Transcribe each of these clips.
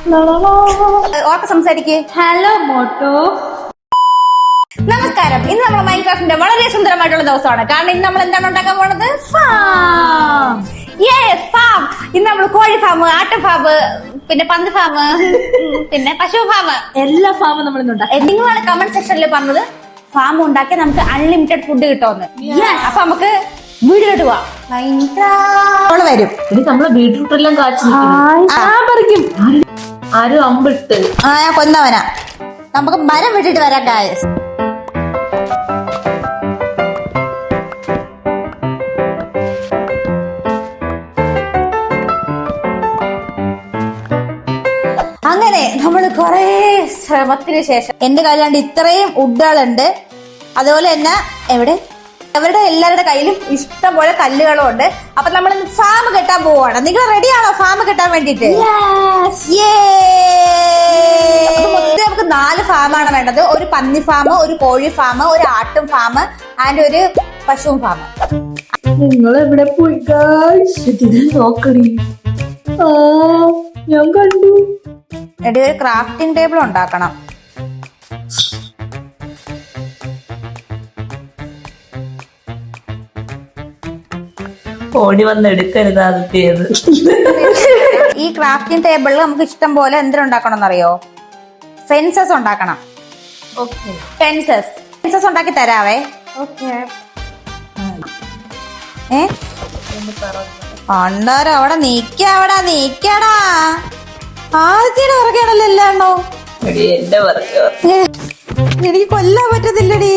Okay സംസാരിക്കേ. Hello motto. നമസ്കാരം. ഇന്ന് നമ്മൾ മൈൻക്രാഫ്റ്റിന്റെ വളരെ സുന്ദരമായിട്ടുള്ള ദിവസമാണ്. കാരണം ഇന്ന് നമ്മൾ എന്താണ് ഉണ്ടാക്കാൻ പോണത്? ഫാം. ഇന്ന് നമ്മൾ കോഴി ഫാം, ആട്ട ഫാം, പിന്നെ പന്ത് ഫാം, പിന്നെ പശു ഫാം, എല്ലാ ഫാമും നമ്മൾ ഇന്നുണ്ടാക്കാം. നിങ്ങളാണ് കമന്റ് സെക്ഷനിൽ പറഞ്ഞത് ഫാം ഉണ്ടാക്കി നമുക്ക് അൺലിമിറ്റഡ് ഫുഡ് കിട്ടുമെന്ന്. അപ്പൊ നമുക്ക് വീഡിയോട്ട് പോവാം. വരും. ഇനി നമ്മളെ ബീട്രൂട്ട് എല്ലാം കാച്ചി പറിക്കും. ആരും അമ്പിട്ട് ഞാൻ കൊന്നവനാ. നമുക്ക് മരം വിട്ടിട്ട് വരാം ഗായ്സ്. അങ്ങനെ നമ്മള് കൊറേ ശ്രമത്തിന് ശേഷം എന്റെ കയ്യിലാണ്ട് ഇത്രയും ഉഡുകളുണ്ട്. അതുപോലെ തന്നെ അവരുടെ എല്ലാവരുടെ കയ്യിലും ഇഷ്ടം പോലെ കല്ലുകളും ഉണ്ട്. അപ്പൊ നമ്മൾ ഫാം കെട്ടാൻ പോവാണ്. നിങ്ങൾ റെഡിയാണോ ഫാം കെട്ടാൻ വേണ്ടിട്ട്? നമുക്ക് 4 ഫാമാണ് വേണ്ടത്. ഒരു പന്നി ഫാം, ഒരു കോഴി ഫാം, ഒരു ആട്ടും ഫാം ആൻഡ് ഒരു പശുവും ഫാം. നിങ്ങൾ എവിടെ പോയി നോക്കടി? ഞാൻ കണ്ടു. എടി ഒരു ക്രാഫ്റ്റിംഗ് ടേബിൾ ഉണ്ടാക്കണം. ഓടി വന്ന് എടുക്കരുത് ആദ്യത്തേത്. ഈ ക്രാഫ്റ്റിംഗ് ടേബിളിൽ നമുക്ക് ഇഷ്ടം പോലെ എന്തിനുണ്ടാക്കണം എന്നറിയോ? ഫെൻസസ് ഉണ്ടാക്കണം. ഫെൻസസ് ഉണ്ടാക്കി തരാവേ. അണ്ടാരോ അവിടെ നീക്കാടാ. ആദ്യത്തെ പുറകെയാണല്ലോ എല്ലാണോ? എനിക്ക് കൊല്ലാൻ പറ്റത്തില്ലടി.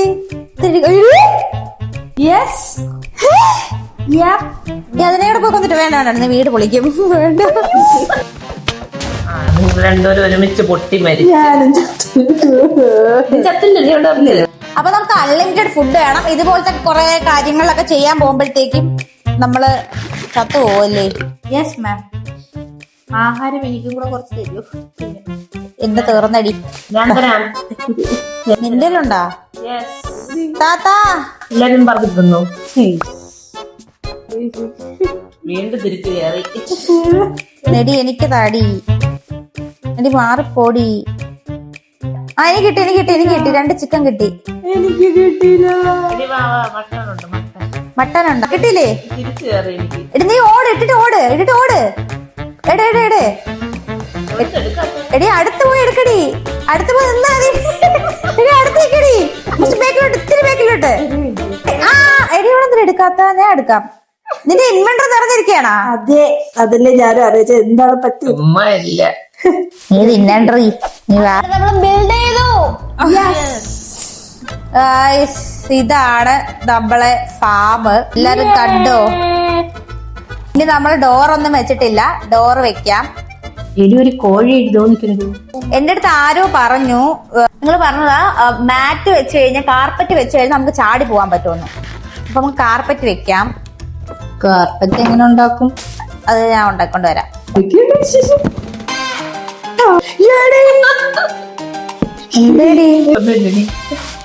അതിനോട് പോയി കൊന്നിട്ട് വേണ്ട വീട് പൊളിക്കും. വേണ്ട, രണ്ടുപേരും ഒരുമിച്ച് പൊട്ടി മരിച്ചു. അപ്പൊ നമുക്ക് അൺലിമിറ്റഡ് ഫുഡ് വേണം. ഇതുപോലത്തെ കുറെ കാര്യങ്ങളൊക്കെ ചെയ്യാൻ പോകുമ്പോഴത്തേക്കും നമ്മള് ചത്തു പോവല്ലേ? Yes ma'am. ആഹാരം എനിക്കും കൂടെ കുറച്ച് തരൂ. എന്റെ തീർന്നടി. നിന്റെ ഉണ്ടാ താത്താ? എല്ലാരും പറഞ്ഞിരുന്നു. വീണ്ടും തിരിച്ചു കയറി. നെടി എനിക്ക് താടി. എടി മാറിപ്പോടി. എനിക്ക് കിട്ടി 2 ചിക്കൻ കിട്ടി. എനിക്ക് കിട്ടിയില്ല. മട്ടൻ ഉണ്ടോ? കിട്ടിയില്ലേ? തിരിച്ചു കയറി. എടി നീ ഇട്ടിട്ട് ഓട്. എടി അടുത്ത് പോയി എടുക്കടി. അടുത്ത് പോയി നിന്നാ മതി. എടി അടുത്തേക്കടി. ഇത്തിരി ബാക്കിലോട്ട്. എടി ഇവിടെ എന്തിനാ എടുക്കാത്ത? ഞാൻ എടുക്കാം. നിന്റെ ഇൻവെന്റർ നിറഞ്ഞിരിക്കണ? അതെ, അതല്ലേ ഞാനും അറിയിച്ച എന്താണ് പറ്റും. ഇത് ഇൻവെന്ററി നമ്മൾ ബിൽഡ് ചെയ്തു. ഇതാണ് നമ്മളെ ഫാം. എല്ലാരും കണ്ടോ? ഇനി നമ്മൾ ഡോറൊന്നും വെച്ചിട്ടില്ല. ഡോർ വെക്കാം. ഒരു കോഴി തോന്നിക്കുന്നത്. എന്റെ അടുത്ത് ആരോ പറഞ്ഞു, നിങ്ങൾ പറഞ്ഞതാ മാറ്റ് വെച്ച് കഴിഞ്ഞാൽ, കാർപ്പറ്റ് വെച്ച് കഴിഞ്ഞാൽ നമുക്ക് ചാടി പോവാൻ പറ്റുമെന്ന്. അപ്പൊ നമുക്ക് കാർപ്പറ്റ് വെക്കാം. കാർപ്പറ്റ് എങ്ങനെ ഉണ്ടാക്കും? അത് ഞാൻ ഉണ്ടാക്കൊണ്ട് വരാം.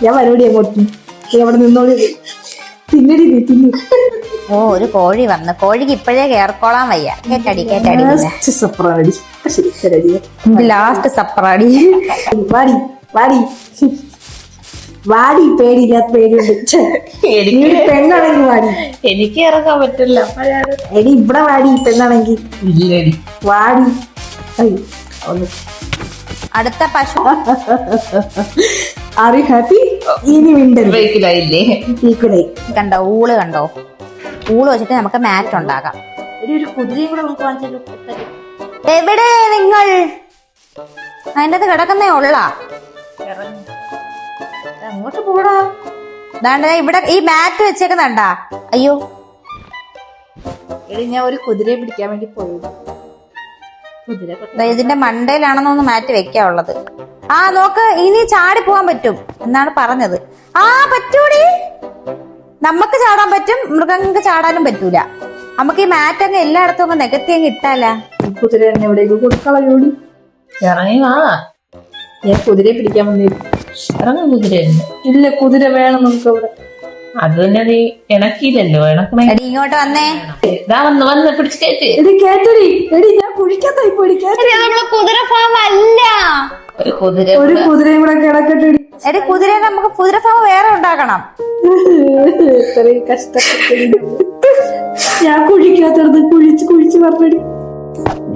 ഞാൻ വരോടി അങ്ങോട്ട്. അവിടെ നിന്നോളി. തിന്നടി തിന്നു. ഓ, ഒരു കോഴി വന്ന്. കോഴിക്ക് ഇപ്പോഴേ കേർക്കോളാൻ വയ്യ. കേട്ടടി ലാസ്റ്റ് സപ്രാടി. വാടി പേടിയില്ലാത്ത പേടിയുണ്ട്. പെണ്ണാണെങ്കിൽ വാടി. എനിക്ക് ഇറങ്ങാൻ പറ്റില്ല. എടി ഇവിടെ വാടി. പെണ്ണാണെങ്കിൽ വാടി. അടുത്ത പശു. Are you happy? ഇനി കണ്ടോ? ഊള് കണ്ടോ? ഊള് വെച്ചിട്ട് നമുക്ക് മാറ്റ് ഉണ്ടാക്കാം. ഒരു കുതിരയും കൂടെ നമുക്ക് വാങ്ങിച്ചു. എവിടെ നിങ്ങൾ? അതിൻ്റെ അത് കിടക്കുന്നേ ഉള്ള. അങ്ങോട്ട് പോടാ. ദാണ്ട ഇവിടെ ഈ മാറ്റ് വെച്ചേക്കുന്നുണ്ടാ? അയ്യോ, ഞാൻ ഒരു കുതിരയെ പിടിക്കാൻ വേണ്ടി പോയി. ഇതിന്റെ മണ്ടയിലാണെന്നൊന്ന് മാറ്റ് വെക്കാനുള്ളത്. നോക്ക്, ഇനി ചാടി പോവാൻ പറ്റും എന്നാണ് പറഞ്ഞത്. പറ്റൂടി. നമുക്ക് ചാടാൻ പറ്റും, മൃഗങ്ങൾക്ക് ചാടാനും പറ്റൂല. നമുക്ക് ഈ മാറ്റ് അങ്ങ് എല്ലായിടത്തും അങ്ങ് നികത്തി അങ്ങ് ഇട്ടാല. കുതിര തന്നെ എവിടേക്ക് കൊടുക്കളയൂടി. ഇറങ്ങി വാ. ഞാൻ കുതിരയെ പിടിക്കാൻ വന്നിരുന്നു. ഇറങ്ങും. കുതിര ഇല്ല, കുതിര വേണം നമുക്ക് അവിടെ. അത് തന്നെ നീ ഇണക്കിയില്ലല്ലോ. ഇണക്കണേ. ഇങ്ങോട്ട് വന്നേ. വന്ന് പിടിച്ച് കയറ്റി. എടി കേട്ടടി. എടി ഞാൻ കുഴിക്കത്തായി പോയി. നമ്മള് കുതിര ഫാം കുതിര ഒരു കുതിരയും കൂടെ കിടക്കട്ടെ. എടി കുതിര നമുക്ക് കുതിര ഫാം വേറെ ഉണ്ടാക്കണം. ഇത്രയും കഷ്ടപ്പെട്ടു ഞാൻ കുഴിക്കാത്തത് കുഴിച്ച് പറഞ്ഞടി.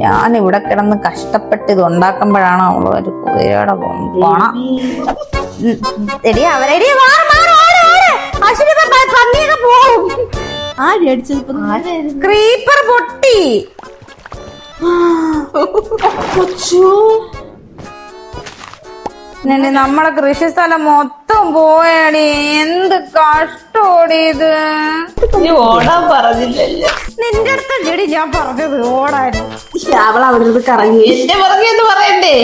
ഞാൻ ഇവിടെ കിടന്ന് കഷ്ടപ്പെട്ട് ഇത് ഉണ്ടാക്കുമ്പോഴാണ് അവള് ഒരു കുതിരയുടെ പോണം. എടി അവരെടി പന്നിയൊക്കെ പോവും. ക്രീപ്പർ പൊട്ടി. നമ്മളെ കൃഷിസ്ഥലം മൊത്തം പോയടി. എന്ത് കഷ്ടോടി ഇത്. നീ ഓടാൻ പറഞ്ഞില്ലല്ലോ. നിന്റെ അടുത്ത് ചെടി ഞാൻ പറഞ്ഞത് ഓടാൻ. അവൾ അവിടെ നിന്ന് കറങ്ങി. എന്റെ പുറകെന്ന് പറയണ്ടേ?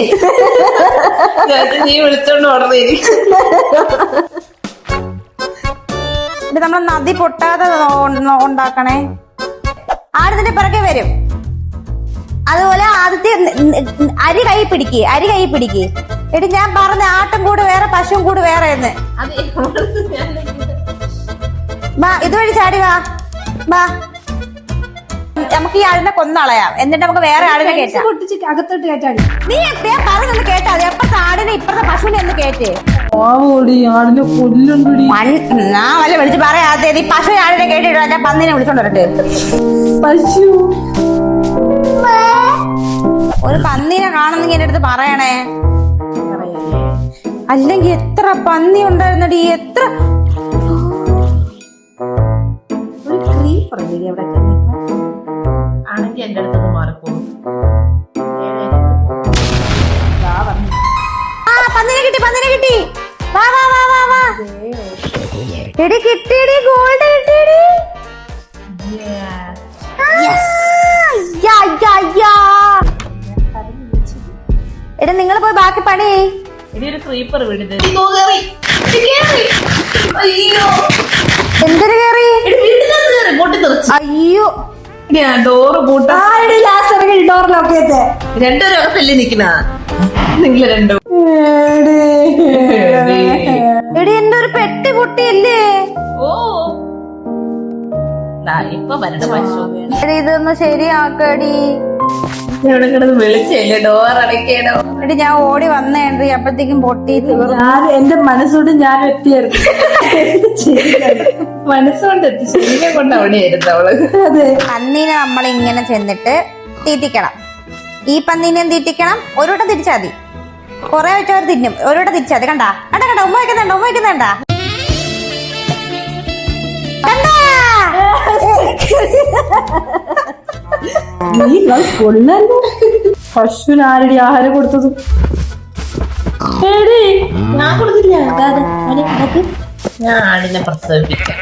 നീ വിളിച്ചോണ്ട് ഓടണേരിക്കും. നമ്മളെ നദി പൊട്ടാതെ ഉണ്ടാക്കണേ. ആടിന്റെ പിറകെ വരും. അതുപോലെ ആദ്യത്തെ അരി കൈ പിടിക്ക്. എടി ഞാൻ പറഞ്ഞ ആട്ടും കൂട് വേറെ പശുവും കൂട് വേറെ എന്ന്. വാ ഇതുവഴി ചാടി വാ. നമുക്ക് ഈ ആടിനെ കൊന്നളയാം. എന്നിട്ട് നമുക്ക് വേറെ ആടിനെ കേറ്റാം. അകത്തോട്ട് കയറ്റാടി. നീ എപ്പോഴാ പറഞ്ഞൊന്ന് കേട്ടാ മതി. എപ്പത്തെ ആടിനെ ഇപ്പഴത്തെ പശുവിനെ ഒന്ന് കേറ്റ്. ആടിനെ കൊല്ലുണ്ടി. ഞാൻ വല്ല വിളിച്ച് പറയാതെ നീ പശു ആടിനെ കേട്ടിട്ട് ഞാൻ പന്നിനെ വിളിച്ചോണ്ട് വരട്ടെ. പശു ഒരു പന്നിനെ കാണുന്നെങ്കിൽ എന്റെ അടുത്ത് പറയണേ. അല്ലെങ്കിൽ എത്ര പന്നി ഉണ്ടായിരുന്നടി. എത്ര ആണെങ്കിൽ എന്റെ അടുത്തൊന്ന് മാറിപ്പോകും. പന്നിനെ കിട്ടി. വാ എടി കിട്ടിയടി. ഗോൾഡ് കിട്ടിയടി. എടാ നിങ്ങൾ പോയി ബാക്കി പണി. ഇനി ഒരു ക്രീപ്പർ വിടുന്നത്. എന്തൊരു കേറി. അയ്യോ ഞാൻ ഡോറ് പൂട്ടാ. ഡോറിലൊക്കെ രണ്ടുപേരും അകത്തല്ലേ നിക്കണ? നിങ്ങള് രണ്ടും. എടി എന്റെ ഒരു പെട്ടി പൊട്ടിയല്ലേ. ഓ ഇപ്പൊ വരണ പശു. എടി ഇതൊന്ന് ശരിയാക്കടി. എവിടെ കിടന്ന് വിളിച്ചല്ലേ ഡോർ അടയ്ക്കണോ? എടി ഞാൻ ഓടി വന്നേണ്ടി അപ്പഴത്തേക്കും പൊട്ടി. ഞാൻ എന്റെ മനസ്സോട് ഞാൻ എത്തിയായിരുന്നു. മനസ്സുകൊണ്ട് എത്തി. ശരീരം കൊണ്ട് അവിടെയായിരുന്നു അവള്. അതെ പന്നീനെ നമ്മൾ ഇങ്ങനെ ചെന്നിട്ട് തീറ്റിക്കണം. ഈ പന്നീനെയും തീറ്റിക്കണം. ഒരു വട്ടം തിരിച്ചാൽ മതി. കൊറേ വെച്ചവർ തിന്നും. ഒരു വട്ടം തിരിച്ചാൽ മതി. കണ്ടാ ഉമ്മ വയ്ക്കുന്നുണ്ട. കൊള്ളല്ലോ. പശുവിന് ആരടി ആഹാരം കൊടുത്തത്? ഞാൻ കൊടുത്തില്ല. ഞാൻ ആടിനെ പ്രസവിപ്പിക്കാം.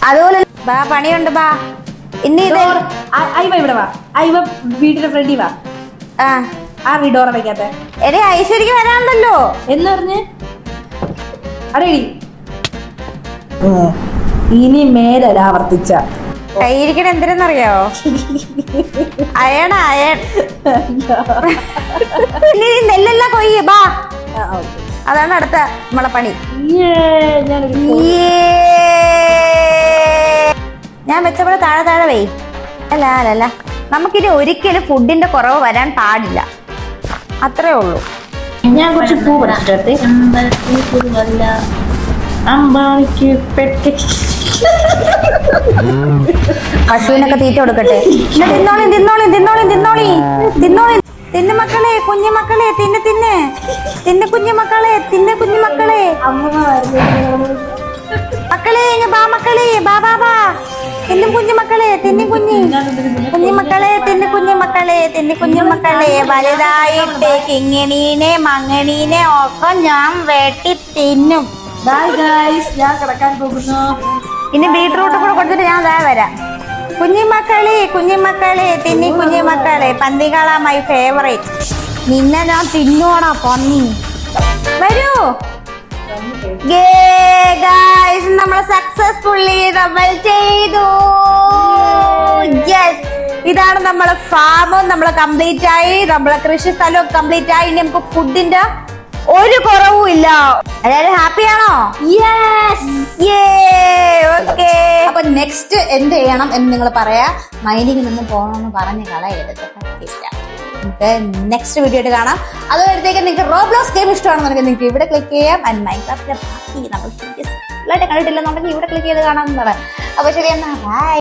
അതുപോലെ ബാ പണിയുണ്ട്. ബാ ഇനി ഇത് അയ്വ ഇവിടെ വാ. അയ്വ വീടിന്റെ ഫ്രണ്ടിൽ വാ. ആ ഡോർ അടയ്ക്കാത്ത. എടി ഐശ്വര്യക്ക് വരാനുണ്ടല്ലോ എന്ന് പറഞ്ഞ് അടേടി. ഇനി മേലല്ല ആവർത്തിച്ച കൈയിരിക്കണ എന്തിനെന്നറിയാവോ? അയൺ. ഇനി നെല്ലെല്ലാം കൊയ്യേ. ബാ അതാണ് അടുത്ത നമ്മളെ പണി. ഞാൻ വെച്ചപ്പോൾ താഴെ വേ. അല്ല നമുക്കിനി ഒരിക്കലും ഫുഡിന്റെ കുറവ് വരാൻ പാടില്ല. അത്രേ ഉള്ളൂ. ഞാൻ കുറച്ച് പൂ പറിച്ചിട്ടെ. പശുവിനൊക്കെ തീറ്റ കൊടുക്കട്ടെ. തിന്നോളി മക്കളെ, കുഞ്ഞുമക്കളെ, തിന്ന് കുഞ്ഞുമക്കളെ. മക്കളെ ബാ മക്കളെ, ബാ തിന്നും കുഞ്ഞുമക്കളെ, കുഞ്ഞുമക്കളെ. വലുതായിട്ട് കിങ്ങിണീനെ മങ്ങണീനെ ഒക്കെ ഞാൻ വെട്ടി തിന്നും. ഞാൻ കിടക്കാൻ പോകുന്നു. ഇനി ബീട്രൂട്ട് കൂടെ കൊടുത്തിട്ട് ഞാൻ ദാ വരാം. കുഞ്ഞുമക്കളെ, കുഞ്ഞുമക്കളെ. പന്നികളാ മൈ ഫേവറേറ്റ്. നിന്നെ ഞാൻ തിന്നോടാ പന്നി. വരൂ. നമ്മള് സക്സസ്ഫുള്ളി നമ്മൾ ചെയ്തു. യെസ്, ഇതാണ് നമ്മളെ ഫാമും നമ്മളെ കംപ്ലീറ്റ് ആയി. നമ്മളെ കൃഷി സ്ഥലവും കംപ്ലീറ്റ് ആയി. ഇനി നമുക്ക് ഫുഡിന്റെ ഒരു കുറവും ഇല്ല. എല്ലാവരും ഹാപ്പിയാണോ? ഓക്കെ. അപ്പൊ നെക്സ്റ്റ് എന്ത് ചെയ്യണം എന്ന് നിങ്ങൾ പറയാ. മൈനിങ്ങിൽ നിന്ന് പോകണമെന്ന് പറഞ്ഞ് കളയരുത്. നമുക്ക് നെക്സ്റ്റ് വീഡിയോ ആയിട്ട് കാണാം. അതുവരത്തേക്ക് നിങ്ങൾക്ക് റോബ്ലോക്സ് ഗെയിം ഇഷ്ടമാണെന്നുണ്ടെങ്കിൽ നിങ്ങൾക്ക് ഇവിടെ ക്ലിക്ക് ചെയ്യാം. ആൻഡ് മൈൻക്രാഫ്റ്റിന്റെ ബാക്കി നമ്മൾ കണ്ടിട്ടില്ലെന്നുണ്ടെങ്കിൽ ഇവിടെ ക്ലിക്ക് ചെയ്ത് കാണാവുന്നതാണ്. അപ്പൊ ശരി എന്നാ ബൈ.